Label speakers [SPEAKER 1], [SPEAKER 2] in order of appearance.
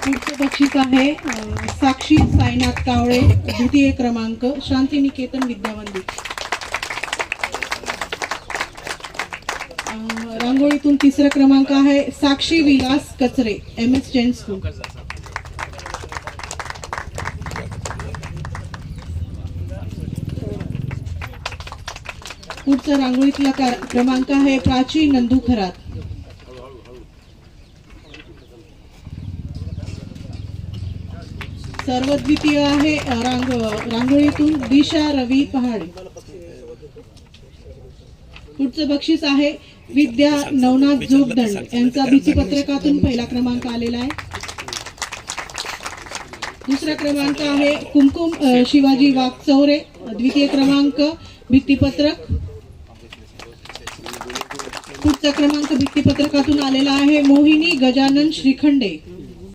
[SPEAKER 1] पुढचं बक्षीस आहे साक्षी साईनाथ कावळे, द्वितीय क्रमांक, शांतिनिकेतन विद्यामंदिर. रांगोळीतून तिसरा क्रमांक आहे साक्षी विलास कचरे, MS जैन स्कूल. पुढचा रांगोळीतला क्रमांक आहे प्राची नंदू खरात. सर्वद्वितीय आहे रांगोळीतून दिशा रवी पहाड. पुढचं बक्षीस आहे विद्या नवनाथ जोगदंड यांचा भित्तीपत्रकातून पहिला क्रमांक आलेला आहे. दुसरा क्रमांक आहे कुमकुम शिवाजी वाघचौरे, द्वितीय क्रमांक भित्तीपत्रक. पुढचा क्रमांक भित्तीपत्रकातून आलेला आहे मोहिनी गजानन श्रीखंडे.